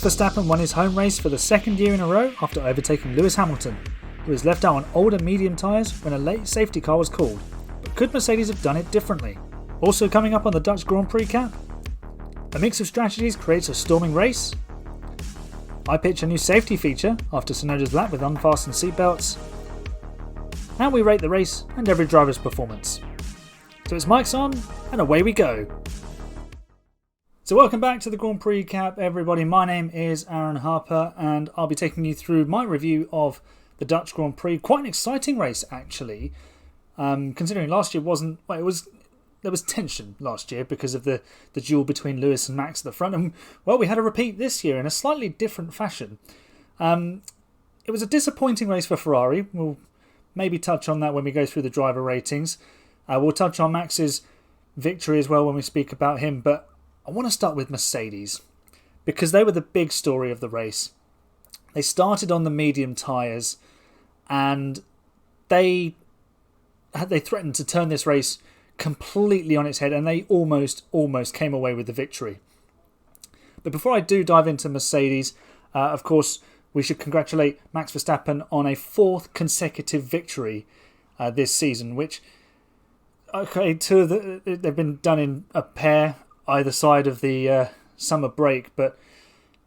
Max Verstappen won his home race for the second year in a row after overtaking Lewis Hamilton, who was left out on older medium tyres when a late safety car was called. But could Mercedes have done it differently? Also coming up on the Dutch Grand Prix-Cap, a mix of strategies creates a storming race. I pitch a new safety feature after Tsunoda's lap with unfastened seatbelts. And we rate the race and every driver's performance. So it's mics on and away we go. So welcome back to the Grand Prix-Cap, everybody. My name is Aaron Harper and I'll be taking you through my review of the Dutch Grand Prix. Quite an exciting race, actually, considering last year there was tension last year because of the duel between Lewis and Max at the front, and well, we had a repeat this year in a slightly different fashion. It was a disappointing race for Ferrari. We'll maybe touch on that when we go through the driver ratings. We'll touch on Max's victory as well when we speak about him, but I want to start with Mercedes because they were the big story of the race. They started on the medium tyres and they threatened to turn this race completely on its head, and they almost came away with the victory. But before I do dive into Mercedes, of course, we should congratulate Max Verstappen on a 4th consecutive victory this season, which, they've been done in a pair either side of the summer break, but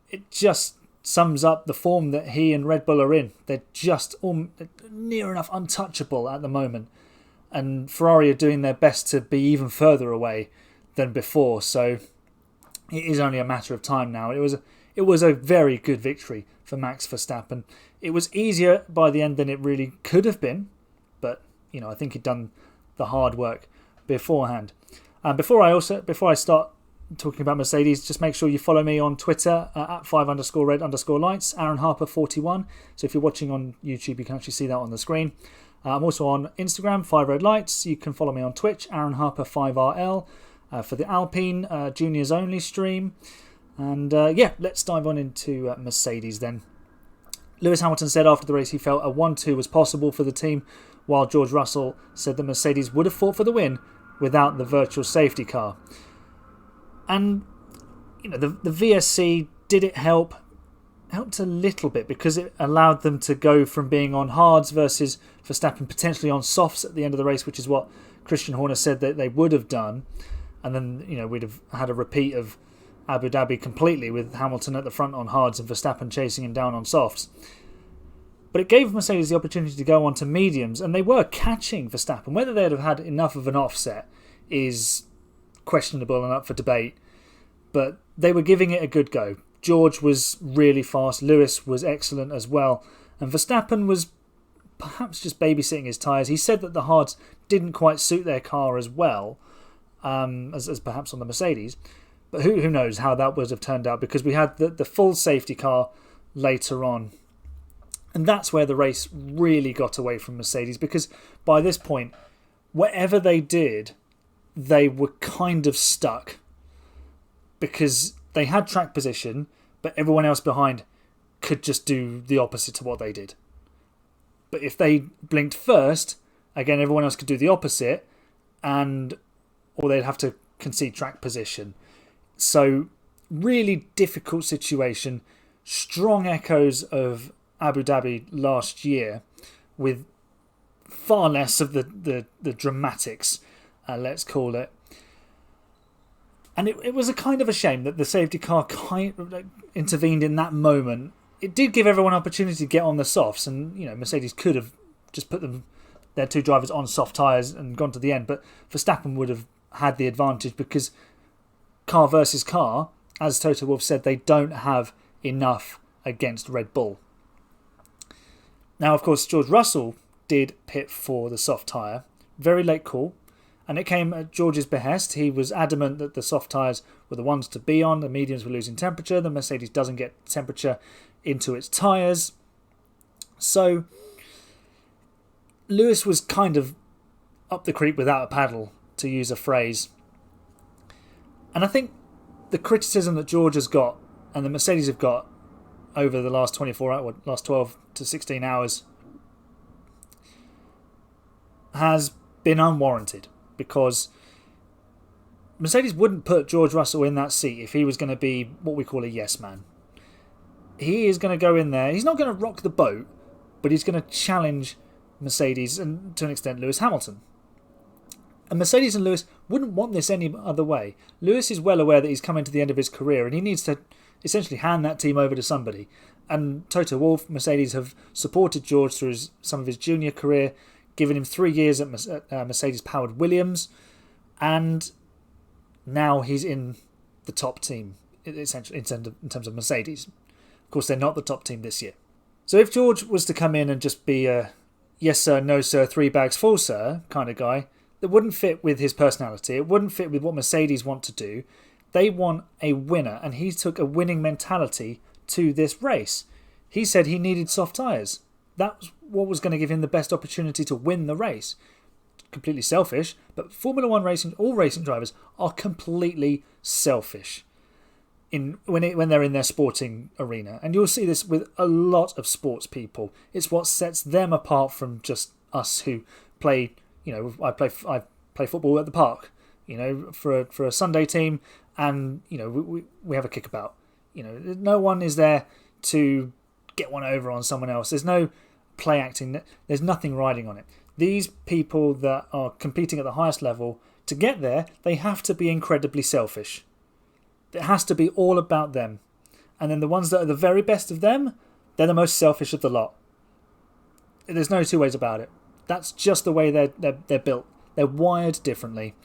it just sums up the form that he and Red Bull are in. They're just near enough untouchable at the moment. And Ferrari are doing their best to be even further away than before. So it is only a matter of time now. It was a very good victory for Max Verstappen. It was easier by the end than it really could have been. But, I think he'd done the hard work beforehand. Before I start talking about Mercedes, just make sure you follow me on Twitter at 5_red_lights, Aaron Harper 41. So if you're watching on YouTube, you can actually see that on the screen. I'm also on Instagram, 5redlights. You can follow me on Twitch, Aaron Harper 5RL, for the Alpine Juniors Only stream. And let's dive on into Mercedes then. Lewis Hamilton said after the race he felt a 1-2 was possible for the team, while George Russell said that Mercedes would have fought for the win without the virtual safety car. And, the VSC, did it help? Helped a little bit because it allowed them to go from being on hards versus Verstappen potentially on softs at the end of the race, which is what Christian Horner said that they would have done. And then, we'd have had a repeat of Abu Dhabi completely with Hamilton at the front on hards and Verstappen chasing him down on softs. But it gave Mercedes the opportunity to go on to mediums, and they were catching Verstappen. Whether they'd have had enough of an offset is questionable and up for debate, but they were giving it a good go. George was really fast, Lewis was excellent as well, and Verstappen was perhaps just babysitting his tyres. He said that the hards didn't quite suit their car as well as perhaps on the Mercedes, but who knows how that would have turned out, because we had the full safety car later on. And that's where the race really got away from Mercedes, because by this point, whatever they did, they were kind of stuck. Because they had track position, but everyone else behind could just do the opposite to what they did. But if they blinked first, again, everyone else could do the opposite, or they'd have to concede track position. So, really difficult situation. Strong echoes of Abu Dhabi last year, with far less of the dramatics, let's call it. And it was a kind of a shame that the safety car kind of intervened in that moment. It did give everyone an opportunity to get on the softs, and Mercedes could have just put their two drivers on soft tyres and gone to the end, but Verstappen would have had the advantage because car versus car, as Toto Wolff said, they don't have enough against Red Bull. Now, of course, George Russell did pit for the soft tyre. Very late call. And it came at George's behest. He was adamant that the soft tyres were the ones to be on. The mediums were losing temperature. The Mercedes doesn't get temperature into its tyres. So Lewis was kind of up the creek without a paddle, to use a phrase. And I think the criticism that George has got and the Mercedes have got over the last 12 to 16 hours has been unwarranted, because Mercedes wouldn't put George Russell in that seat if he was going to be what we call a yes man. he is going to go in there. He's not going to rock the boat, but he's going to challenge Mercedes and, to an extent, Lewis Hamilton. And Mercedes and Lewis wouldn't want this any other way. Lewis is well aware that he's coming to the end of his career and he needs to essentially hand that team over to somebody. And Toto Wolff, Mercedes, have supported George through some of his junior career, given him 3 years at Mercedes-powered Williams, and now he's in the top team, essentially, in terms of Mercedes. Of course, they're not the top team this year. So if George was to come in and just be a yes sir, no sir, 3 bags full sir kind of guy, that wouldn't fit with his personality. It wouldn't fit with what Mercedes want to do. They want a winner, and he took a winning mentality to this race. He said he needed soft tyres. That was what was going to give him the best opportunity to win the race. Completely selfish, but Formula One racing, all racing drivers are completely selfish when they're in their sporting arena. And you'll see this with a lot of sports people. It's what sets them apart from just us who play. I play football at the park, for a Sunday team, and we have a kickabout. No one is there to get one over on someone else. There's no play acting. There's nothing riding on it. These people that are competing at the highest level, to get there, they have to be incredibly selfish. It has to be all about them. And then the ones that are the very best of them, they're the most selfish of the lot. There's no two ways about it. That's just the way they're built. They're wired differently.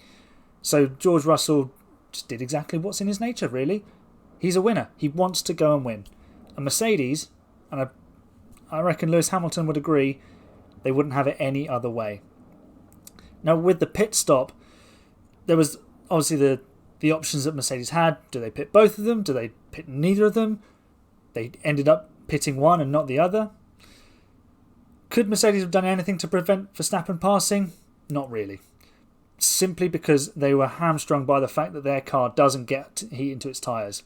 So George Russell just did exactly what's in his nature, really. He's a winner. He wants to go and win. And Mercedes, and I reckon Lewis Hamilton would agree, they wouldn't have it any other way. Now, with the pit stop, there was obviously the options that Mercedes had. Do they pit both of them? Do they pit neither of them? They ended up pitting one and not the other. Could Mercedes have done anything to prevent Verstappen passing? Not really. Simply because they were hamstrung by the fact that their car doesn't get heat into its tyres.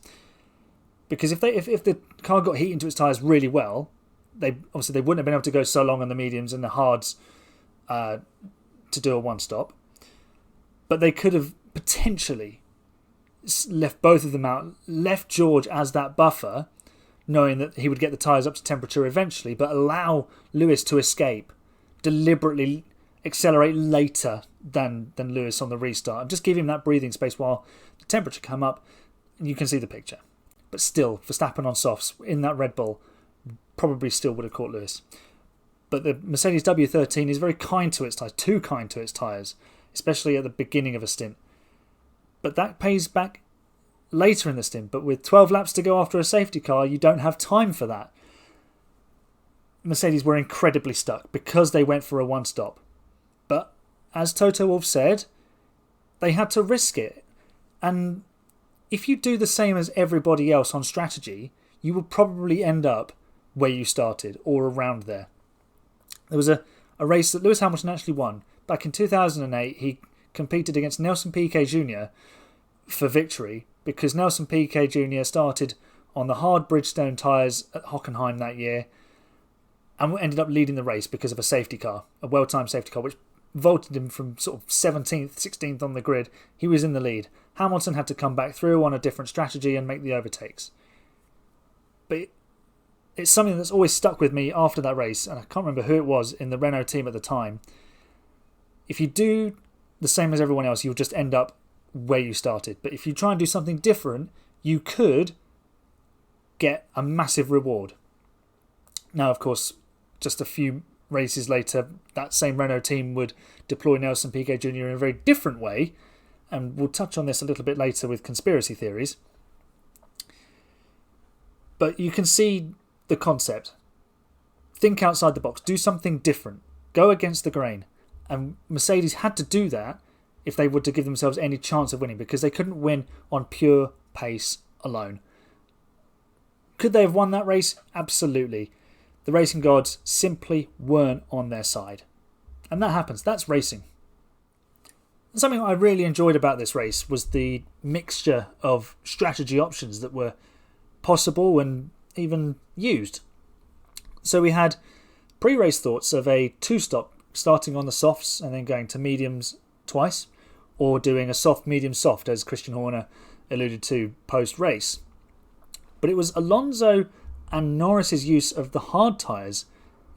Because if the car got heat into its tyres really well, they wouldn't have been able to go so long on the mediums and the hards to do a one-stop. But they could have potentially left both of them out, left George as that buffer, knowing that he would get the tyres up to temperature eventually, but allow Lewis to escape, deliberately accelerate later than Lewis on the restart, and just give him that breathing space while the temperature come up, and you can see the picture. But still, Verstappen on softs in that Red Bull probably still would have caught Lewis. But the Mercedes W13 is very kind to its tyres, too kind to its tyres, especially at the beginning of a stint. But that pays back later in the stint. But with 12 laps to go after a safety car, you don't have time for that. Mercedes were incredibly stuck because they went for a one-stop. But as Toto Wolff said, they had to risk it. And if you do the same as everybody else on strategy, you will probably end up where you started or around there. There was a race that Lewis Hamilton actually won. Back in 2008, he competed against Nelson Piquet Jr. for victory because Nelson Piquet Jr. started on the hard Bridgestone tyres at Hockenheim that year and ended up leading the race because of a safety car, a well-timed safety car, which vaulted him from sort of 17th, 16th on the grid. He was in the lead. Hamilton had to come back through on a different strategy and make the overtakes. But it's something that's always stuck with me after that race, and I can't remember who it was in the Renault team at the time. If you do the same as everyone else, you'll just end up where you started. But if you try and do something different, you could get a massive reward. Now, of course, just a few races later, that same Renault team would deploy Nelson Piquet Jr. in a very different way, and we'll touch on this a little bit later with conspiracy theories. But you can see the concept. Think outside the box. Do something different. Go against the grain. And Mercedes had to do that if they were to give themselves any chance of winning, because they couldn't win on pure pace alone. Could they have won that race? Absolutely. The racing gods simply weren't on their side. And that happens. That's racing. And something I really enjoyed about this race was the mixture of strategy options that were possible and even used. So we had pre-race thoughts of a two-stop, starting on the softs and then going to mediums twice, or doing a soft, medium, soft, as Christian Horner alluded to post-race. But it was Alonso and Norris's use of the hard tyres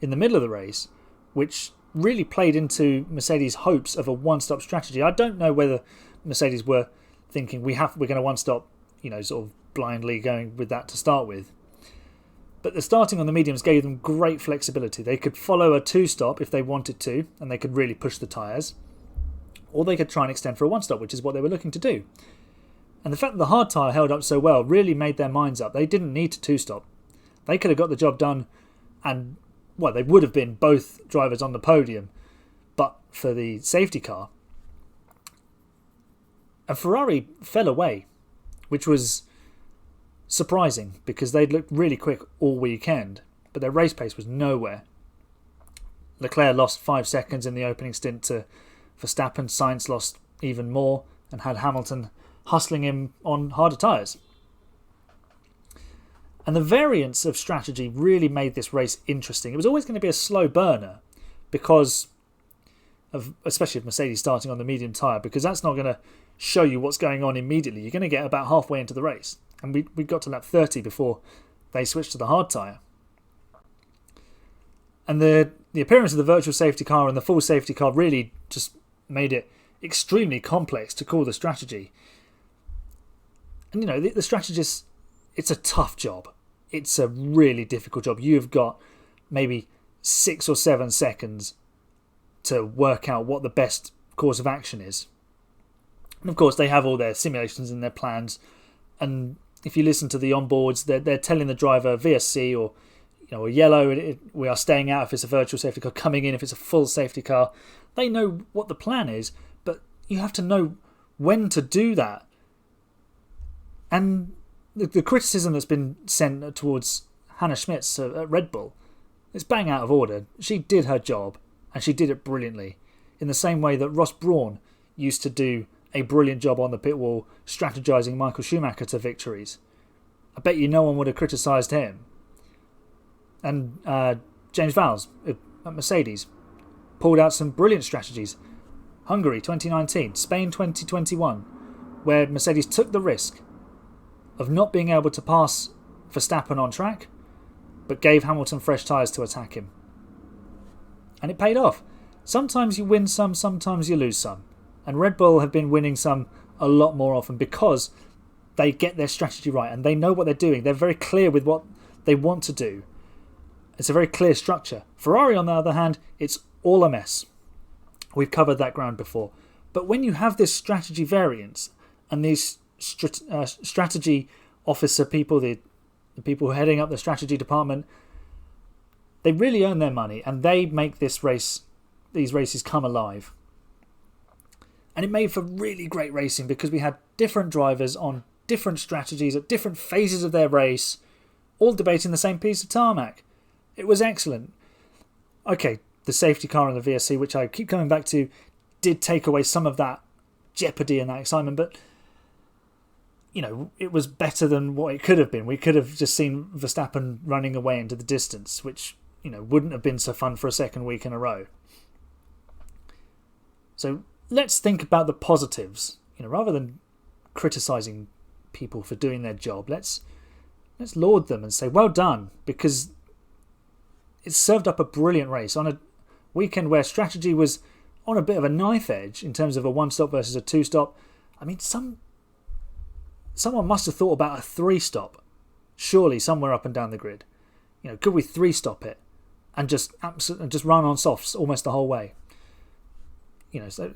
in the middle of the race, which really played into Mercedes' hopes of a one-stop strategy. I don't know whether Mercedes were thinking we're going to one-stop, sort of blindly going with that to start with. But the starting on the mediums gave them great flexibility. They could follow a two-stop if they wanted to, and they could really push the tyres, or they could try and extend for a one-stop, which is what they were looking to do. And the fact that the hard tyre held up so well really made their minds up. They didn't need to two-stop. They could have got the job done, and they would have been both drivers on the podium, but for the safety car. And Ferrari fell away, which was surprising because they'd looked really quick all weekend, but their race pace was nowhere. Leclerc lost 5 seconds in the opening stint to Verstappen. Sainz lost even more and had Hamilton hustling him on harder tyres. And the variance of strategy really made this race interesting. It was always going to be a slow burner because especially if Mercedes starting on the medium tyre, because that's not going to show you what's going on immediately. You're going to get about halfway into the race. And we got to lap 30 before they switched to the hard tyre. And the appearance of the virtual safety car and the full safety car really just made it extremely complex to call the strategy. And the strategist, it's a tough job. It's a really difficult job. You've got maybe 6 or 7 seconds to work out what the best course of action is. And of course, they have all their simulations and their plans. And if you listen to the onboards, they're telling the driver VSC or a yellow, we are staying out if it's a virtual safety car, coming in if it's a full safety car. They know what the plan is, but you have to know when to do that. And the criticism that's been sent towards Hannah Schmitz at Red Bull, it's bang out of order. She did her job, and she did it brilliantly, in the same way that Ross Brawn used to do a brilliant job on the pit wall, strategizing Michael Schumacher to victories. I bet you no one would have criticised him. And James Vowles at Mercedes pulled out some brilliant strategies. Hungary 2019, Spain 2021, where Mercedes took the risk of not being able to pass Verstappen on track, but gave Hamilton fresh tyres to attack him. And it paid off. Sometimes you win some, sometimes you lose some. And Red Bull have been winning some a lot more often because they get their strategy right and they know what they're doing. They're very clear with what they want to do. It's a very clear structure. Ferrari, on the other hand, it's all a mess. We've covered that ground before. But when you have this strategy variance and these strategy officer people, the people heading up the strategy department, they really earn their money and they make these races come alive. And it made for really great racing because we had different drivers on different strategies at different phases of their race, all debating the same piece of tarmac. It was excellent. Okay, the safety car and the VSC, which I keep coming back to, did take away some of that jeopardy and that excitement, but it was better than what it could have been. We could have just seen Verstappen running away into the distance, which, wouldn't have been so fun for a second week in a row. So let's think about the positives. Rather than criticising people for doing their job, let's laud them and say, well done, because it served up a brilliant race on a weekend where strategy was on a bit of a knife edge in terms of a one-stop versus a two-stop. I mean, someone must have thought about a three-stop, surely somewhere up and down the grid. Could we three-stop it and just run on softs almost the whole way? So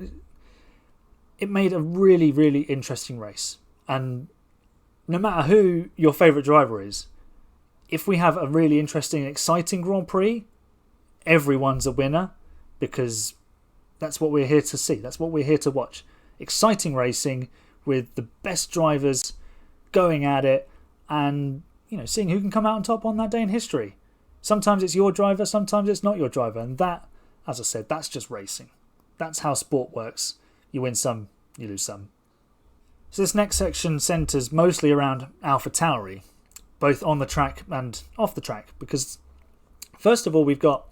it made a really, really interesting race. And no matter who your favourite driver is, if we have a really interesting, exciting Grand Prix, everyone's a winner because that's what we're here to see. That's what we're here to watch. Exciting racing with the best drivers going at it and, seeing who can come out on top on that day in history. Sometimes it's your driver, sometimes it's not your driver. And that, as I said, that's just racing. That's how sport works. You win some, you lose some. So this next section centres mostly around AlphaTauri, both on the track and off the track, because first of all we've got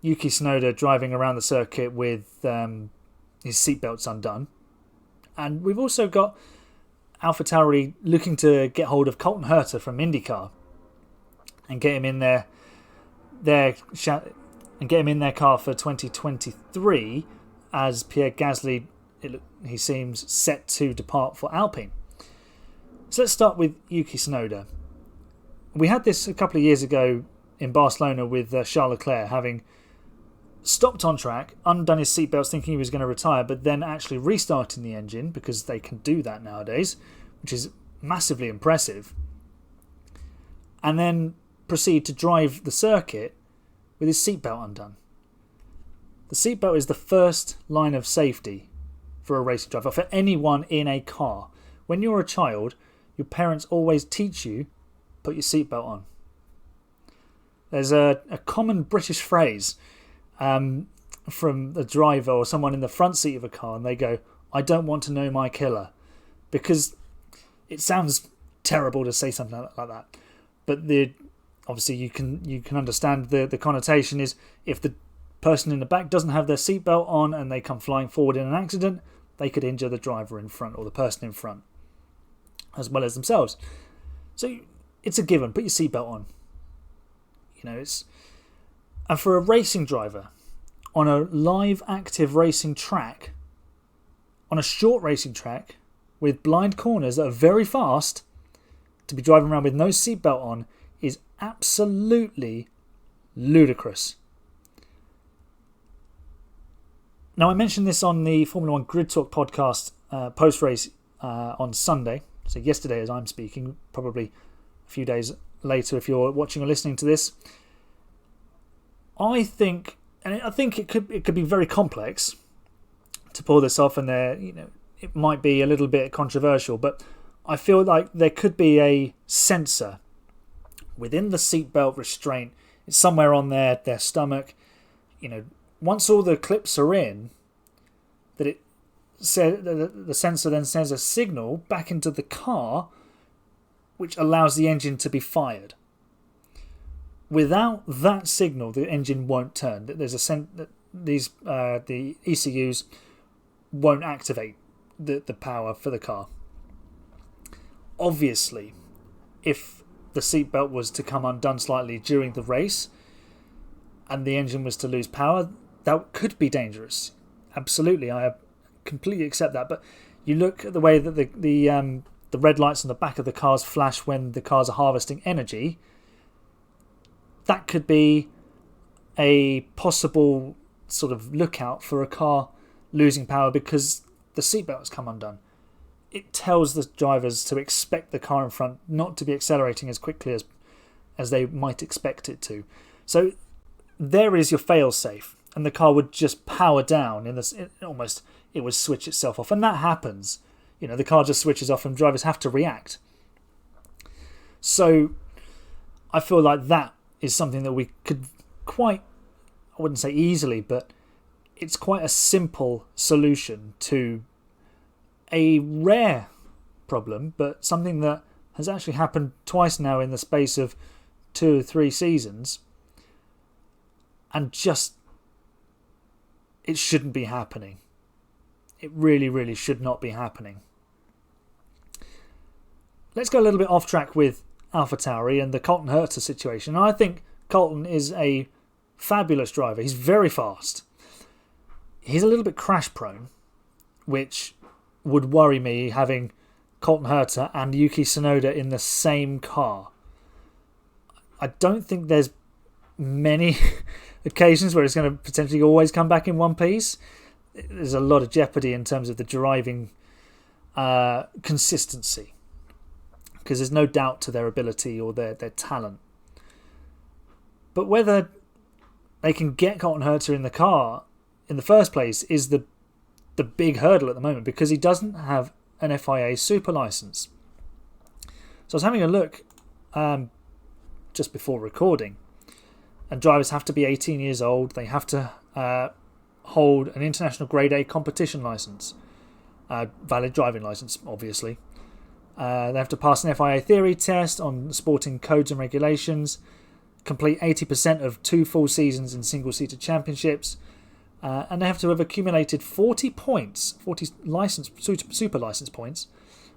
Yuki Tsunoda driving around the circuit with his seatbelts undone, and we've also got AlphaTauri looking to get hold of Colton Herta from IndyCar. and get him in their car for 2023, as Pierre Gasly, he seems set to depart for Alpine. So let's start with Yuki Tsunoda. We had this a couple of years ago in Barcelona with Charles Leclerc having stopped on track, undone his seatbelts thinking he was going to retire, but then actually restarting the engine, because they can do that nowadays, which is massively impressive, and then proceed to drive the circuit with his seatbelt undone. The seatbelt is the first line of safety for a racing driver, for anyone in a car. When you're a child, your parents always teach you, put your seatbelt on. There's a common British phrase from a driver or someone in the front seat of a car, and they go, "I don't want to know my killer," because it sounds terrible to say something like that. But obviously you can understand the connotation is, if the person in the back doesn't have their seatbelt on and they come flying forward in an accident, they could injure the driver in front or the person in front, as well as themselves. So it's a given. Put your seatbelt on. And for a racing driver on a live active racing track, on a short racing track with blind corners that are very fast, to be driving around with no seatbelt on is absolutely ludicrous. Now, I mentioned this on the Formula One Grid Talk podcast post-race on Sunday, so yesterday as I'm speaking, probably a few days later if you're watching or listening to this. I think it could be very complex to pull this off, and it might be a little bit controversial, but I feel like there could be a sensor within the seatbelt restraint. It's somewhere on their stomach. Once all the clips are in, that the sensor then sends a signal back into the car, which allows the engine to be fired. Without that signal, the engine won't turn. There's the ECUs won't activate the power for the car. Obviously, if the seatbelt was to come undone slightly during the race and the engine was to lose power, that could be dangerous. Absolutely, I completely accept that. But you look at the way that the red lights on the back of the cars flash when the cars are harvesting energy. That could be a possible sort of lookout for a car losing power because the seatbelt has come undone. It tells the drivers to expect the car in front not to be accelerating as quickly as they might expect it to. So there is your fail-safe, and the car would just power down. It would switch itself off, and that happens. The car just switches off and drivers have to react. So I feel like that is something that we could I wouldn't say easily, but it's quite a simple solution to a rare problem, but something that has actually happened twice now in the space of 2 or 3 seasons, and it shouldn't be happening. It really, really should not be happening. Let's go a little bit off track with AlphaTauri and the Colton Herta situation. I think Colton is a fabulous driver. He's very fast. He's a little bit crash prone, which would worry me, having Colton Herta and Yuki Tsunoda in the same car. I don't think there's many occasions where it's going to potentially always come back in one piece. There's a lot of jeopardy in terms of the driving consistency, because there's no doubt to their ability or their talent. But whether they can get Colton Herta in the car in the first place is the big hurdle at the moment, because he doesn't have an FIA super license. So I was having a look just before recording, and drivers have to be 18 years old. They have to hold an international grade A competition license, valid driving license, obviously. They have to pass an FIA theory test on sporting codes and regulations, complete 80% of 2 full seasons in single-seater championships, and they have to have accumulated 40 points, 40 super license points,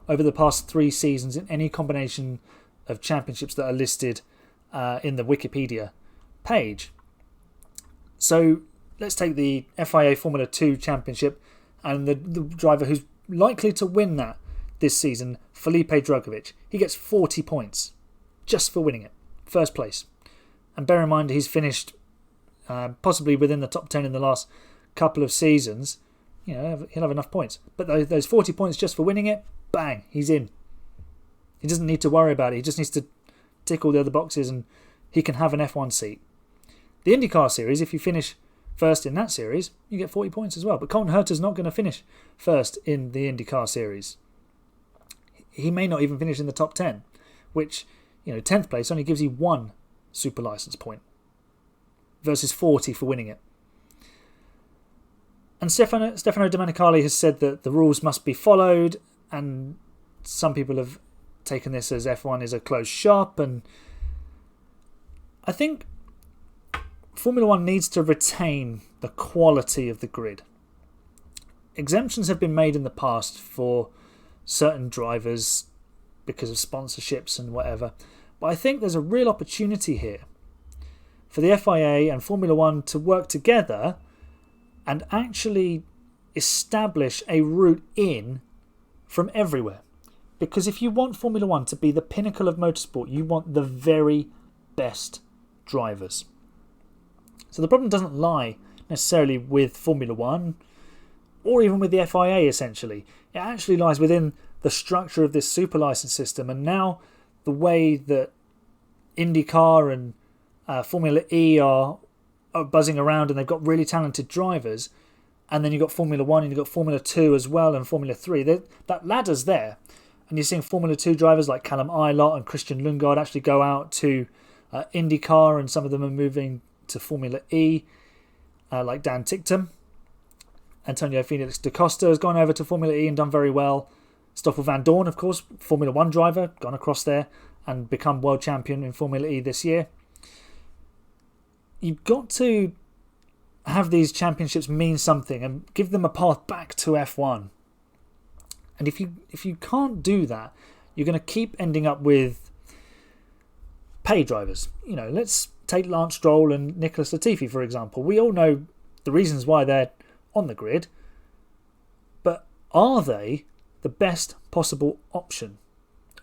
over the past 3 seasons in any combination of championships that are listed in the Wikipedia page. So let's take the FIA Formula 2 Championship and the driver who's likely to win that this season, Felipe Drugovich. He gets 40 points just for winning it. First place. And bear in mind he's finished possibly within the top 10 in the last couple of seasons. You know, he'll have enough points. But those 40 points just for winning it, bang, he's in. He doesn't need to worry about it. He just needs to tick all the other boxes and he can have an F1 seat. The IndyCar series, if you finish first in that series, you get 40 points as well. But Colton Herta's not going to finish first in the IndyCar series. He may not even finish in the top 10, which, 10th place only gives you 1 super license point versus 40 for winning it. And Stefano Domenicali has said that the rules must be followed, and some people have taken this as F1 is a closed shop, and I think Formula One needs to retain the quality of the grid. Exemptions have been made in the past for certain drivers because of sponsorships and whatever, but I think there's a real opportunity here for the FIA and Formula One to work together and actually establish a route in from everywhere. Because if you want Formula One to be the pinnacle of motorsport, you want the very best drivers. So the problem doesn't lie necessarily with Formula One or even with the FIA essentially. It actually lies within the structure of this super license system, and now the way that IndyCar and Formula E are buzzing around and they've got really talented drivers, and then you've got Formula 1 and you've got Formula 2 as well and Formula 3. That ladder's there, and you're seeing Formula 2 drivers like Callum Ilott and Christian Lundgaard actually go out to IndyCar, and some of them are moving to Formula E, like Dan Ticktum. Antonio Felix da Costa has gone over to Formula E and done very well. Stoffel Van Dorn, of course, Formula 1 driver, gone across there and become world champion in Formula E this year. You've got to have these championships mean something and give them a path back to F1. And if you can't do that, you're going to keep ending up with pay drivers. Let's take Lance Stroll and Nicholas Latifi, for example. We all know the reasons why they're on the grid, but are they the best possible option?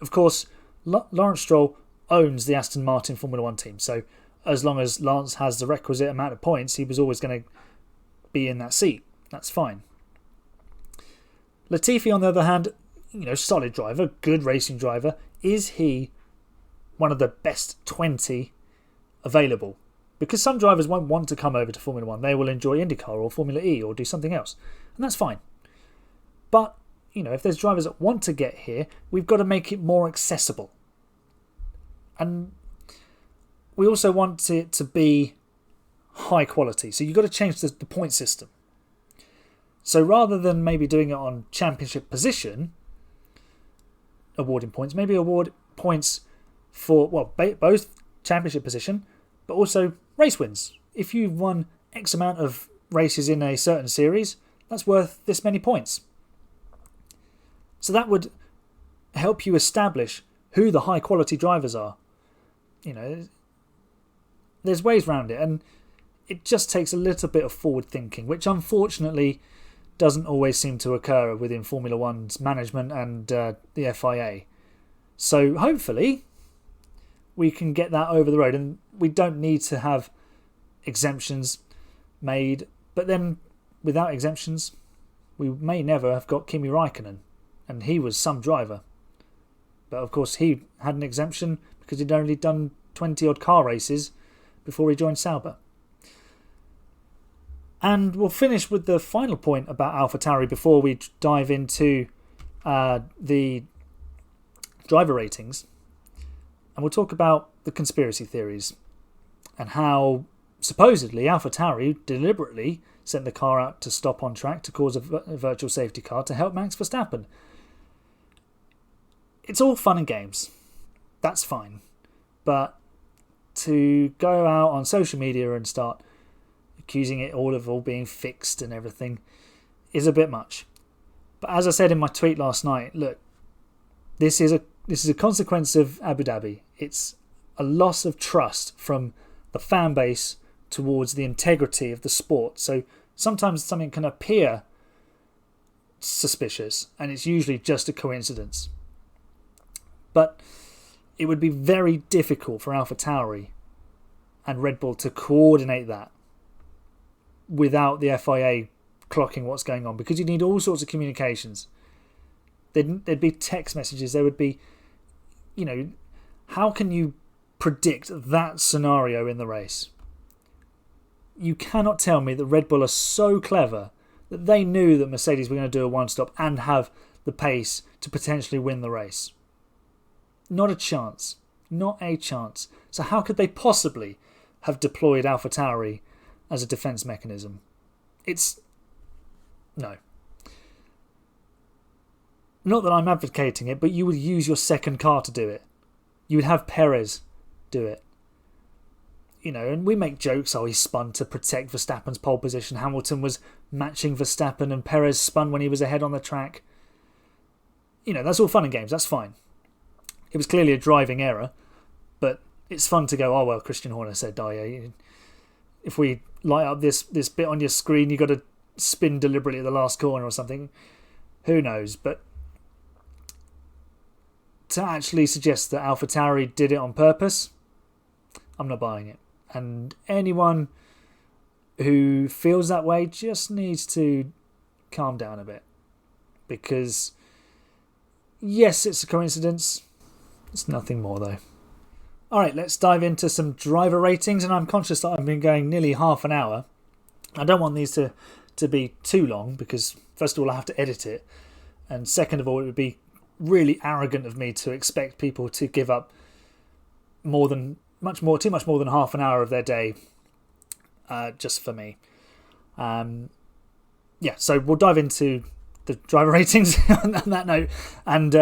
Of course, Lawrence Stroll owns the Aston Martin Formula 1 team, so as long as Lance has the requisite amount of points, he was always going to be in that seat. That's fine. Latifi, on the other hand, solid driver, good racing driver. Is he one of the best 20 available? Because some drivers won't want to come over to Formula 1. They will enjoy IndyCar or Formula E or do something else. And that's fine. But, if there's drivers that want to get here, we've got to make it more accessible. And we also want it to be high quality. So you've got to change the point system. So rather than maybe doing it on championship position, awarding points, maybe award points for, both championship position, but also race wins. If you've won X amount of races in a certain series, that's worth this many points. So that would help you establish who the high quality drivers are. There's ways around it, and it just takes a little bit of forward thinking, which unfortunately doesn't always seem to occur within Formula One's management and the FIA. So hopefully we can get that over the road, and we don't need to have exemptions made. But then without exemptions, we may never have got Kimi Räikkönen, and he was some driver. But of course he had an exemption because he'd only done 20 odd car races before he joined Sauber. And we'll finish with the final point about AlphaTauri before we dive into the driver ratings. And we'll talk about the conspiracy theories and how supposedly AlphaTauri deliberately sent the car out to stop on track to cause a virtual safety car to help Max Verstappen. It's all fun and games. That's fine. But to go out on social media and start accusing it all being fixed and everything is a bit much. But as I said in my tweet last night, look, this is a consequence of Abu Dhabi. It's a loss of trust from the fan base towards the integrity of the sport. So sometimes something can appear suspicious, and it's usually just a coincidence. But it would be very difficult for AlphaTauri and Red Bull to coordinate that without the FIA clocking what's going on, because you need all sorts of communications. There'd be text messages. There would be, how can you predict that scenario in the race? You cannot tell me that Red Bull are so clever that they knew that Mercedes were going to do a one-stop and have the pace to potentially win the race. Not a chance. Not a chance. So how could they possibly have deployed AlphaTauri as a defence mechanism? No. Not that I'm advocating it, but you would use your second car to do it. You would have Perez do it. And we make jokes, he spun to protect Verstappen's pole position. Hamilton was matching Verstappen and Perez spun when he was ahead on the track. That's all fun and games. That's fine. It was clearly a driving error, but it's fun to go, Christian Horner said, if we light up this bit on your screen, you got to spin deliberately at the last corner or something. Who knows? But to actually suggest that AlphaTauri did it on purpose, I'm not buying it. And anyone who feels that way just needs to calm down a bit. Because, yes, it's a coincidence. It's nothing more, though. All right, let's dive into some driver ratings. And I'm conscious that I've been going nearly half an hour. I don't want these to be too long because, first of all, I have to edit it. And second of all, it would be really arrogant of me to expect people to give up too much more than half an hour of their day just for me. So we'll dive into the driver ratings on that note, and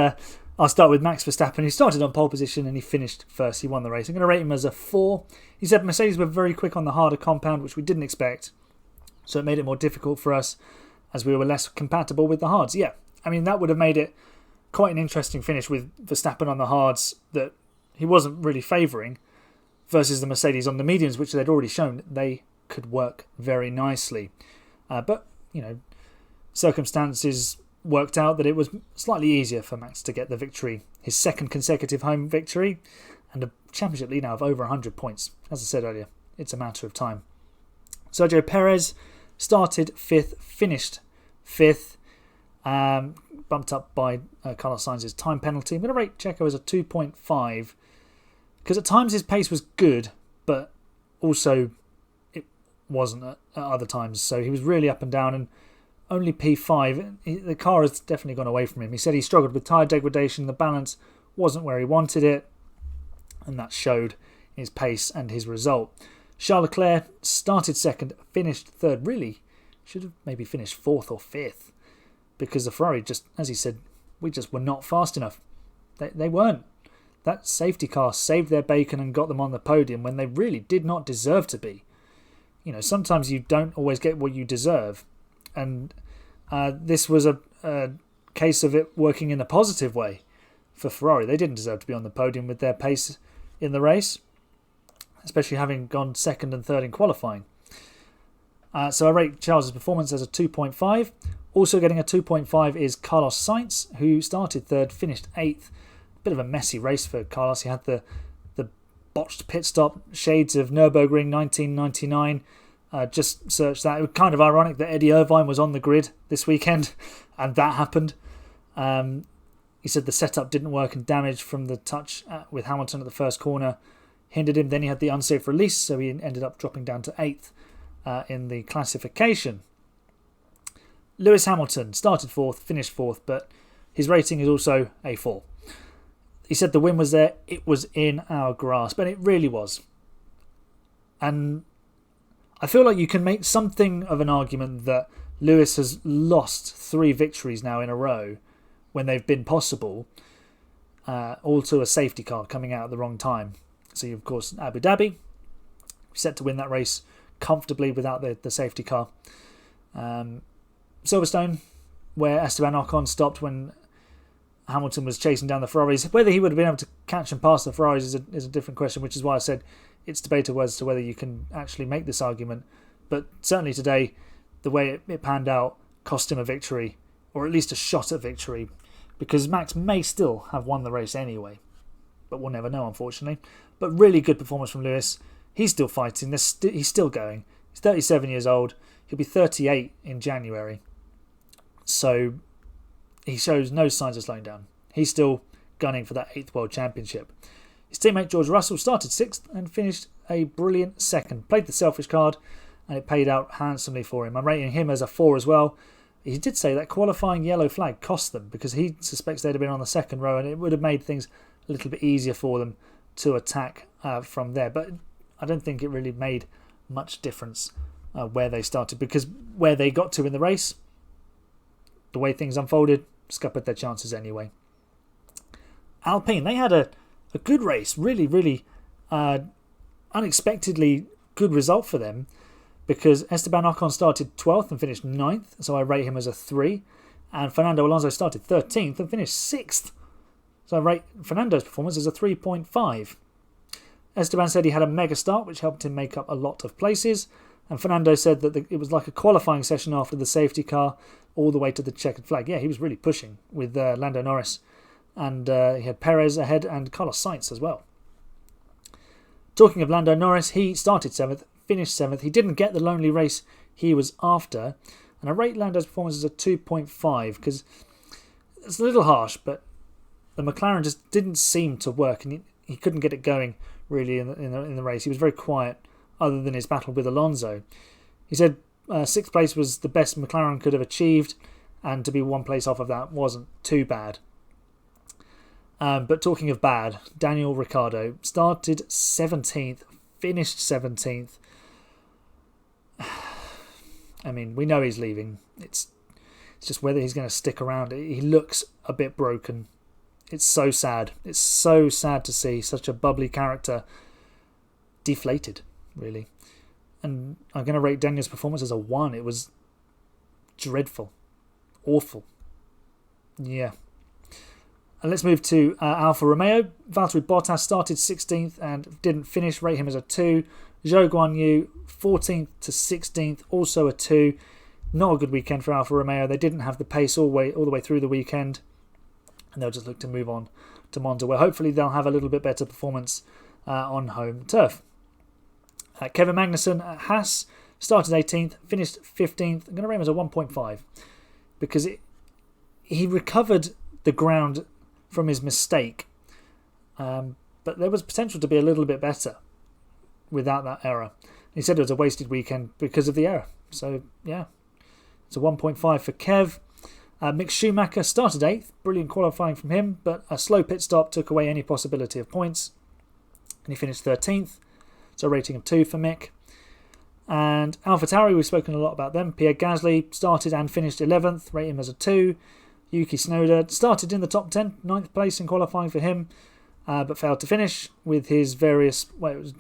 I'll start with Max Verstappen, who started on pole position and he finished first. He won the race. I'm going to rate him as a 4. He said Mercedes were very quick on the harder compound, which we didn't expect, so it made it more difficult for us as we were less compatible with the hards. Yeah, I mean, that would have made it quite an interesting finish with Verstappen on the hards that he wasn't really favouring versus the Mercedes on the mediums, which they'd already shown they could work very nicely. But, circumstances worked out that it was slightly easier for Max to get the victory, his second consecutive home victory, and a championship lead now of over 100 points. As I said earlier, it's a matter of time. Sergio Perez started 5th, finished 5th, bumped up by Carlos Sainz's time penalty. I'm going to rate Checo as a 2.5 because at times his pace was good, but also it wasn't at other times. So he was really up and down, and only P5. The car has definitely gone away from him. He said he struggled with tyre degradation. The balance wasn't where he wanted it, and that showed in his pace and his result. Charles Leclerc started 2nd, finished 3rd. Really should have maybe finished 4th or 5th because the Ferrari just, as he said, we just were not fast enough. They weren't. That safety car saved their bacon and got them on the podium when they really did not deserve to be. Sometimes you don't always get what you deserve. And this was a case of it working in a positive way for Ferrari. They didn't deserve to be on the podium with their pace in the race, especially having gone 2nd and 3rd in qualifying. So I rate Charles' performance as a 2.5. Also getting a 2.5 is Carlos Sainz, who started 3rd, finished 8th. Bit of a messy race for Carlos. He had the botched pit stop, shades of Nürburgring 1999. Just searched that. It was kind of ironic that Eddie Irvine was on the grid this weekend and that happened. He said the setup didn't work and damage from the touch with Hamilton at the first corner hindered him. Then he had the unsafe release, so he ended up dropping down to 8th in the classification. Lewis Hamilton started 4th, finished 4th, but his rating is also a 4. He said the win was there, it was in our grasp, and it really was. And I feel like you can make something of an argument that Lewis has lost 3 victories now in a row when they've been possible, all to a safety car coming out at the wrong time. So, of course, Abu Dhabi, set to win that race comfortably without the safety car. Silverstone, where Esteban Ocon stopped when Hamilton was chasing down the Ferraris. Whether he would have been able to catch and pass the Ferraris is a different question, which is why I said it's debatable as to whether you can actually make this argument. But certainly today, the way it panned out cost him a victory, or at least a shot at victory, because Max may still have won the race anyway. But we'll never know, unfortunately. But really good performance from Lewis. He's still fighting. He's still going. He's 37 years old. He'll be 38 in January. So he shows no signs of slowing down. He's still gunning for that 8th World Championship. His teammate George Russell started 6th and finished a brilliant 2nd. Played the selfish card and it paid out handsomely for him. I'm rating him as a 4 as well. He did say that qualifying yellow flag cost them because he suspects they'd have been on the 2nd row and it would have made things a little bit easier for them to attack from there. But I don't think it really made much difference where they started, because where they got to in the race, the way things unfolded, scuppered their chances anyway. Alpine, they had a good race, really unexpectedly good result for them, because Esteban Ocon started 12th and finished 9th, so I rate him as a 3, and Fernando Alonso started 13th and finished 6th, so I rate Fernando's performance as a 3.5. Esteban said he had a mega start, which helped him make up a lot of places, and Fernando said that it was like a qualifying session after the safety car all the way to the checkered flag. Yeah, he was really pushing with Lando Norris, and he had Perez ahead and Carlos Sainz as well. Talking of Lando Norris, he started 7th, finished 7th. He didn't get the lonely race he was after, and I rate Lando's performance as a 2.5 because it's a little harsh, but the McLaren just didn't seem to work, and he couldn't get it going really in the race. He was very quiet other than his battle with Alonso. He said 6th place was the best McLaren could have achieved, and to be 1 place off of that wasn't too bad. But talking of bad, Daniel Ricciardo started 17th, finished 17th. I mean, we know he's leaving. It's just whether he's going to stick around. He looks a bit broken. It's so sad. It's so sad to see such a bubbly character deflated, really. And I'm going to rate Daniel's performance as a 1. It was dreadful. Awful. Yeah. And let's move to Alfa Romeo. Valtteri Bottas started 16th and didn't finish. Rate him as a 2. Zhou Guanyu, 14th to 16th, also a 2. Not a good weekend for Alfa Romeo. They didn't have the pace all the way through the weekend, and they'll just look to move on to Monza, where hopefully they'll have a little bit better performance on home turf. Kevin Magnussen at Haas started 18th, finished 15th. I'm going to rate him as a 1.5 because he recovered the ground from his mistake, but there was potential to be a little bit better without that error. He said it was a wasted weekend because of the error. So, yeah, it's a 1.5 for Kev. Mick Schumacher started 8th. Brilliant qualifying from him, but a slow pit stop took away any possibility of points. And he finished 13th. So a rating of 2 for Mick. And AlphaTauri, we've spoken a lot about them. Pierre Gasly started and finished 11th. Rate him as a 2. Yuki Tsunoda started in the top 10. 9th place in qualifying for him. But failed to finish with his various... Well, it was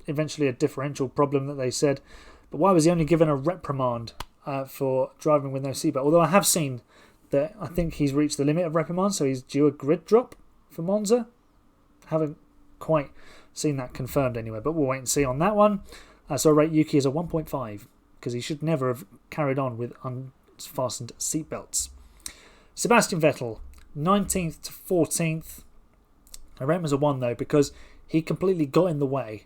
eventually a differential problem that they said. But why was he only given a reprimand for driving with no seatbelt? Although I have seen that I think he's reached the limit of reprimand, so he's due a grid drop for Monza. Haven't quite seen that confirmed anyway, but we'll wait and see on that one. So I rate Yuki as a 1.5 because he should never have carried on with unfastened seatbelts. Sebastian Vettel, 19th to 14th. I rate him as a 1 though because he completely got in the way.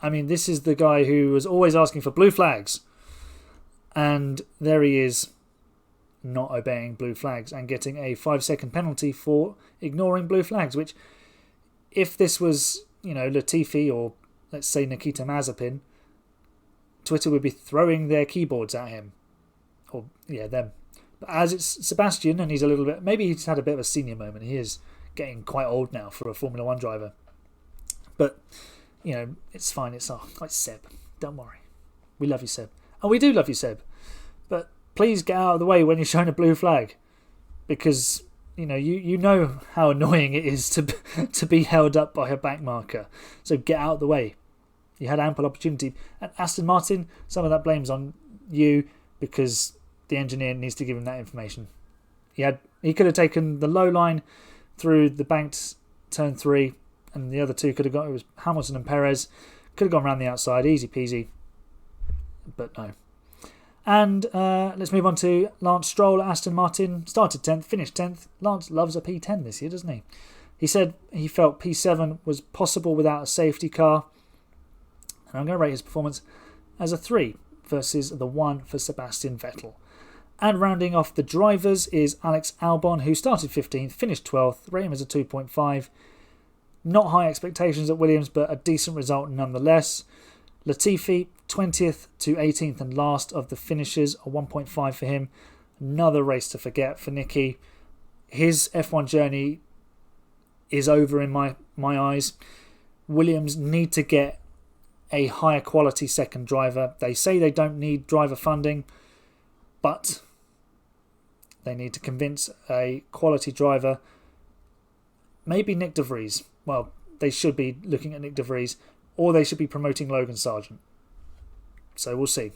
I mean, this is the guy who was always asking for blue flags. And there he is, not obeying blue flags and getting a 5-second penalty for ignoring blue flags, which, if this was, Latifi or, let's say, Nikita Mazepin, Twitter would be throwing their keyboards at him. Or, yeah, them. But as it's Sebastian, and he's a little bit... Maybe he's had a bit of a senior moment. He is getting quite old now for a Formula One driver. But... it's fine. It's like Seb. Don't worry. We love you, Seb. And we do love you, Seb. But please get out of the way when you're showing a blue flag. Because, you know how annoying it is to be held up by a back marker. So get out of the way. You had ample opportunity. And Aston Martin, some of that blame's on you because the engineer needs to give him that information. He had He could have taken the low line through the banked turn 3, and the other two could have got, it was Hamilton and Perez, could have gone around the outside, easy peasy, but no. And let's move on to Lance Stroll at Aston Martin. Started 10th, finished 10th. Lance loves a P10 this year, doesn't he? He said he felt P7 was possible without a safety car. And I'm going to rate his performance as a 3 versus the 1 for Sebastian Vettel. And rounding off the drivers is Alex Albon, who started 15th, finished 12th. Rate him as a 2.5. Not high expectations at Williams, but a decent result nonetheless. Latifi, 20th to 18th and last of the finishers, a 1.5 for him. Another race to forget for Nicky. His F1 journey is over in my eyes. Williams need to get a higher quality second driver. They say they don't need driver funding, but they need to convince a quality driver. Maybe Nick de Vries. Well, they should be looking at Nick de Vries, or they should be promoting Logan Sargent. So we'll see.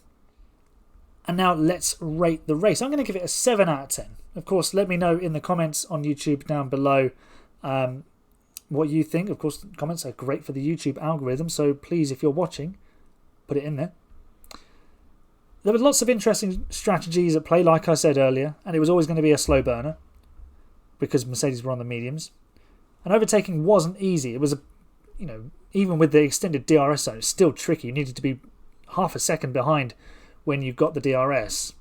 And now let's rate the race. I'm going to give it a 7 out of 10. Of course, let me know in the comments on YouTube down below what you think. Of course, comments are great for the YouTube algorithm, so please, if you're watching, put it in there. There were lots of interesting strategies at play, like I said earlier, and it was always going to be a slow burner because Mercedes were on the mediums. And overtaking wasn't easy. It was even with the extended DRS zone, it's still tricky. You needed to be half a second behind when you got the DRS.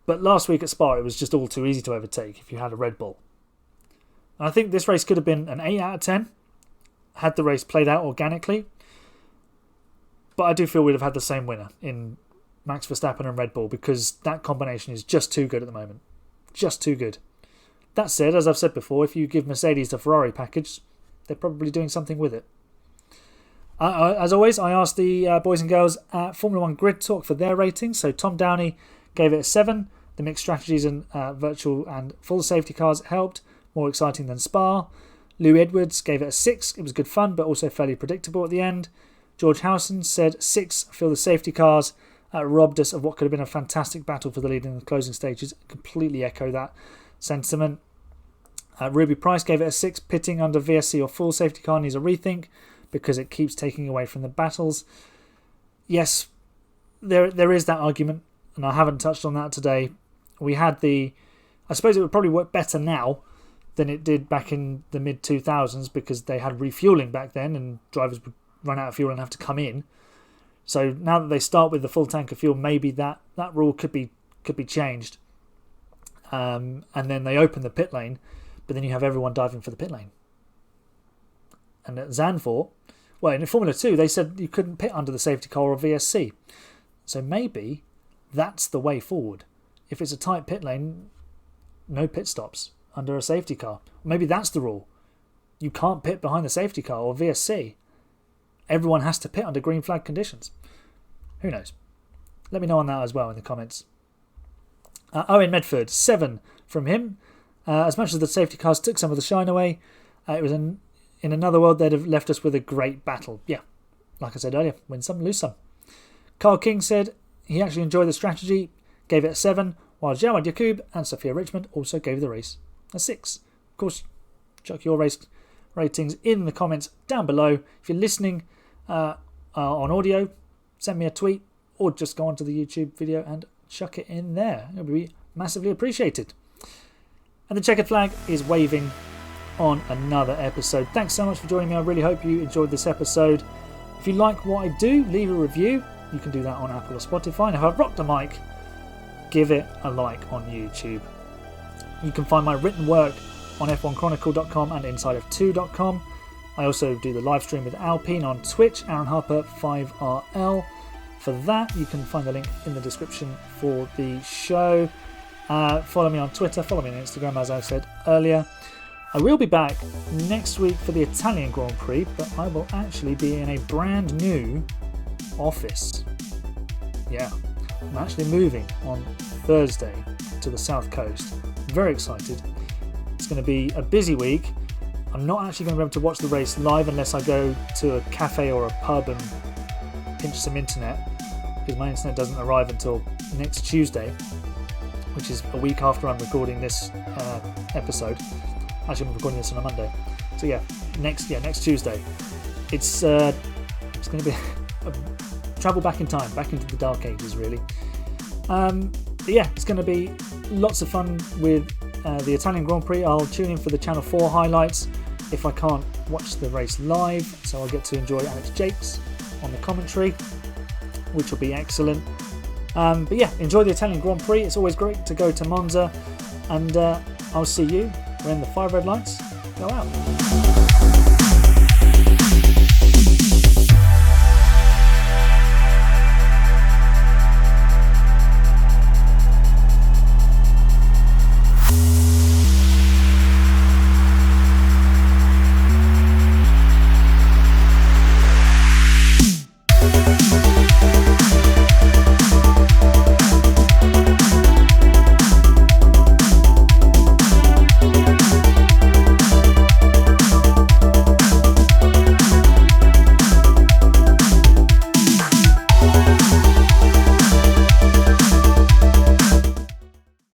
But last week at Spa, it was just all too easy to overtake if you had a Red Bull. And I think this race could have been an 8 out of 10 had the race played out organically. But I do feel we'd have had the same winner in Max Verstappen and Red Bull because that combination is just too good at the moment. Just too good. That said, as I've said before, if you give Mercedes the Ferrari package, they're probably doing something with it. As always, I asked the boys and girls at Formula One Grid Talk for their ratings. So Tom Downey gave it a 7. The mixed strategies and virtual and full safety cars helped. More exciting than Spa. Lou Edwards gave it a 6. It was good fun, but also fairly predictable at the end. George Howson said 6. I feel the safety cars robbed us of what could have been a fantastic battle for the lead in the closing stages. Completely echo that sentiment. Ruby Price gave it a 6. Pitting under VSC or full safety car needs a rethink because it keeps taking away from the battles. Yes, there is that argument, and I haven't touched on that today. We had I suppose it would probably work better now than it did back in the mid-2000s because they had refueling back then and drivers would run out of fuel and have to come in. So now that they start with the full tank of fuel, maybe that rule could be changed. And then they open the pit lane, but then you have everyone diving for the pit lane. And at Zandvoort, well, in Formula 2, they said you couldn't pit under the safety car or VSC. So maybe that's the way forward. If it's a tight pit lane, no pit stops under a safety car. Maybe that's the rule. You can't pit behind the safety car or VSC. Everyone has to pit under green flag conditions. Who knows? Let me know on that as well in the comments. Owen Medford, 7 from him. As much as the safety cars took some of the shine away, it was in another world they'd have left us with a great battle. Yeah, like I said earlier, win some, lose some. Carl King said he actually enjoyed the strategy, gave it a 7, while Jawad Yacoub and Sophia Richmond also gave the race a 6. Of course, chuck your race ratings in the comments down below. If you're listening on audio, send me a tweet or just go onto the YouTube video and chuck it in there. It would be massively appreciated. And the checkered flag is waving on another episode. Thanks so much for joining me. I really hope you enjoyed this episode. If you like what I do, leave a review. You can do that on Apple or Spotify. And if I've rocked a mic, give it a like on YouTube. You can find my written work on f1chronicle.com and insideof2.com. I also do the live stream with Alpine on Twitch, Aaron Harper 5RL. For that, you can find the link in the description for the show. Follow me on Twitter, follow me on Instagram, as I said earlier. I will be back next week for the Italian Grand Prix, but I will actually be in a brand new office. Yeah, I'm actually moving on Thursday to the South Coast. Very excited. It's going to be a busy week. I'm not actually going to be able to watch the race live unless I go to a cafe or a pub and pinch some internet, because my internet doesn't arrive until next Tuesday. which is a week after I'm recording this episode. Actually, I'm recording this on a Monday. So yeah, next Tuesday. It's going to be a travel back in time, back into the dark ages, really. But yeah, it's going to be lots of fun with the Italian Grand Prix. I'll tune in for the Channel 4 highlights if I can't watch the race live, so I'll get to enjoy Alex Jakes on the commentary, which will be excellent. But yeah, enjoy the Italian Grand Prix. It's always great to go to Monza, and I'll see you when the 5 red lights go out.